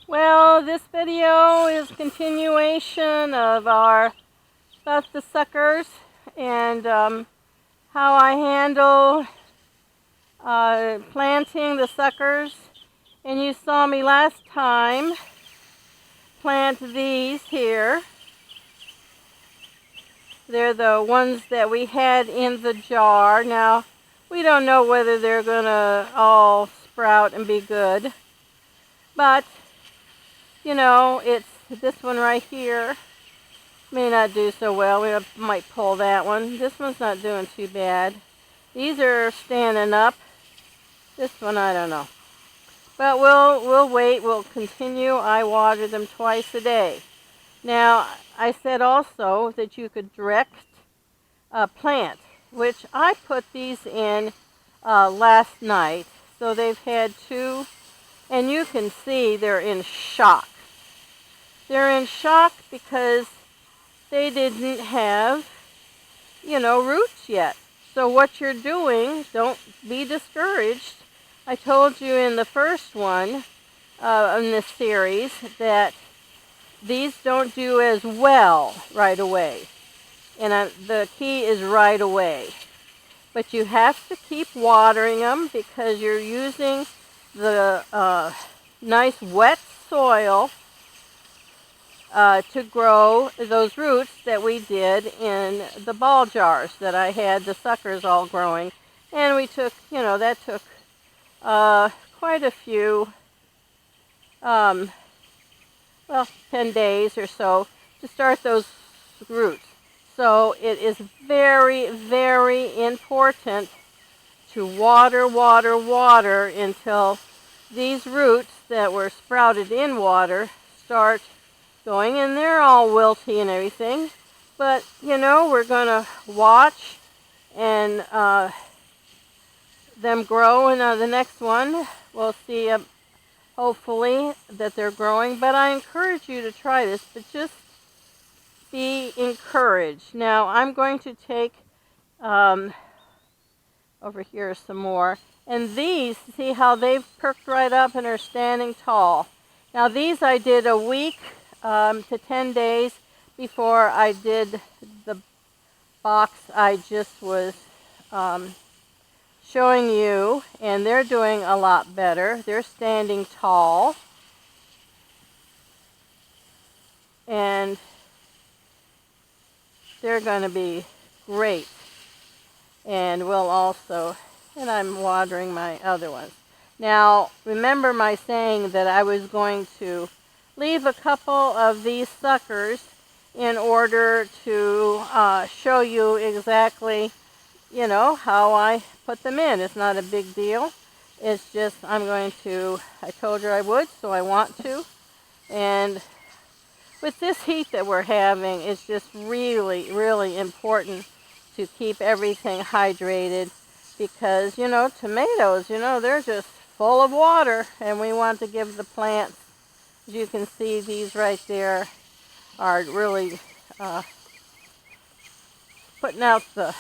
Well, this video is continuation of our about the suckers and how I handle planting the suckers. And you saw me last time plant these here. They're the ones that we had in the jar. Now, we don't know whether they're gonna all sprout and be good, but you know, it's this one right here may not do so well. We might pull that one. This one's not doing too bad. These are standing up. This one, I don't know. But we'll wait. We'll continue. I water them twice a day. Now, I said also that you could direct plant, which I put these in last night. So they've had two, and you can see they're in shock. They're in shock because they didn't have, roots yet. So what you're doing, don't be discouraged. I told you in the first one in this series that these don't do as well right away. And the key is right away. But you have to keep watering them because you're using the nice wet soil to grow those roots that we did in the ball jars that I had the suckers all growing. And we took, that took quite a few, well, 10 days or so to start those roots. So it is very, very important to water, water, water until these roots that were sprouted in water start going, and they're all wilty and everything. But, we're going to watch and them grow, and the next one we'll see hopefully that they're growing. But I encourage you to try this, but just be encouraged. Now I'm going to take over here some more, and these, see how they've perked right up and are standing tall. Now these I did a week to 10 days before I did the box I just was showing you, and they're doing a lot better. They're standing tall, and they're going to be great. And we'll also, and I'm watering my other ones. Now, remember my saying that I was going to leave a couple of these suckers in order to show you exactly, how I put them in. It's not a big deal. It's just I'm going to, I told you I would, so I want to. And with this heat that we're having, it's just really, really important to keep everything hydrated because, tomatoes, they're just full of water, and we want to give the plants, as you can see, these right there are really putting out the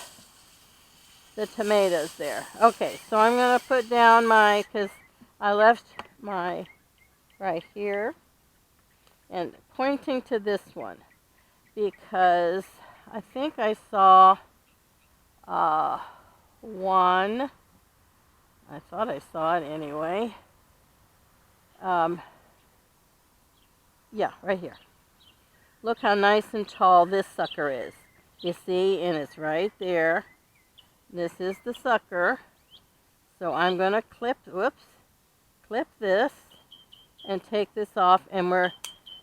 tomatoes there. Okay, so I'm going to put down my, because I left my right here, and pointing to this one because I think I saw one. I thought I saw it anyway. Yeah, right here. Look how nice and tall this sucker is. You see, and it's right there. This is the sucker. So I'm going to clip this and take this off, and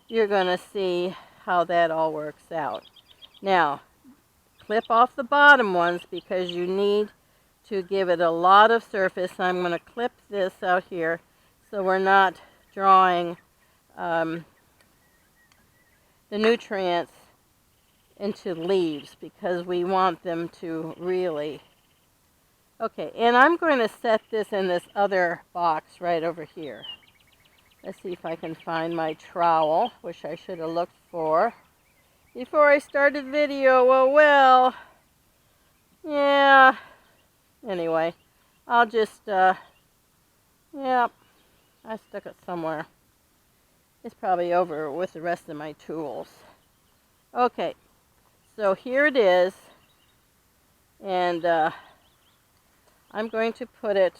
you're going to see how that all works out. Now, clip off the bottom ones because you need to give it a lot of surface. I'm going to clip this out here so we're not drawing the nutrients into leaves because we want them to really. Okay, and I'm going to set this in this other box right over here. Let's see if I can find my trowel, which I should have looked for before I started the video. Well, yeah. Anyway, I'll just, yeah, I stuck it somewhere. It's probably over with the rest of my tools. Okay, so here it is, and I'm going to put it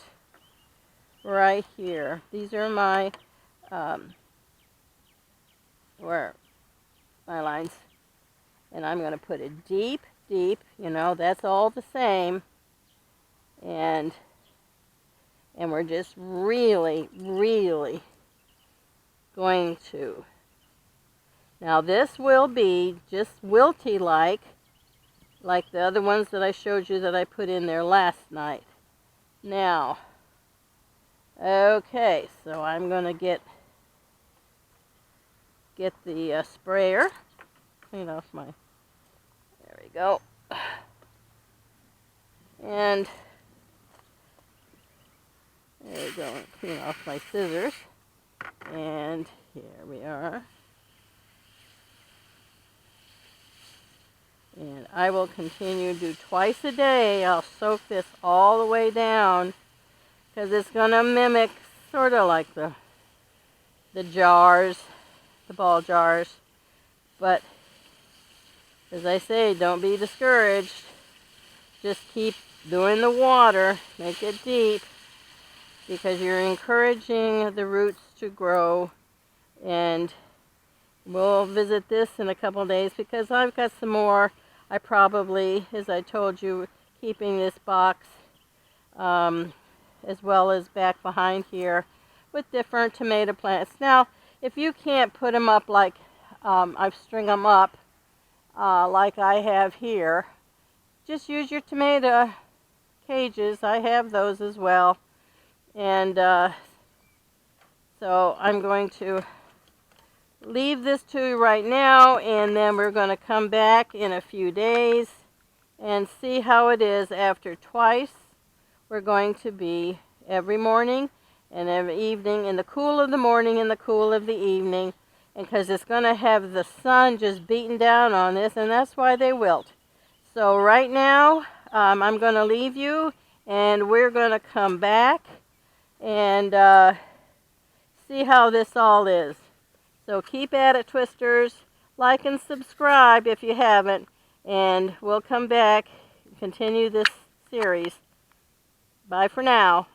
right here. These are my where my lines, and I'm going to put it deep, deep. You know, that's all the same, and we're just really, really going to. Now this will be just wilty like the other ones that I showed you that I put in there last night. Now, okay, so I'm going to get the sprayer, clean off my, there we go, and there we go, clean off my scissors, and here we are. And I will continue to do twice a day. I'll soak this all the way down because it's going to mimic sort of like the jars, the ball jars. But as I say, don't be discouraged. Just keep doing the water. Make it deep because you're encouraging the roots to grow. And we'll visit this in a couple of days because I've got some more. I probably, as I told you, keeping this box as well as back behind here with different tomato plants. Now, if you can't put them up like I've string them up like I have here, just use your tomato cages. I have those as well. And so I'm going to leave this to you right now, and then we're going to come back in a few days and see how it is after twice. We're going to be every morning and every evening, in the cool of the morning and the cool of the evening, and because it's going to have the sun just beating down on this, and that's why they wilt. So right now I'm going to leave you, and we're going to come back and see how this all is. So keep at it, Twisters. Like and subscribe if you haven't. And we'll come back and continue this series. Bye for now.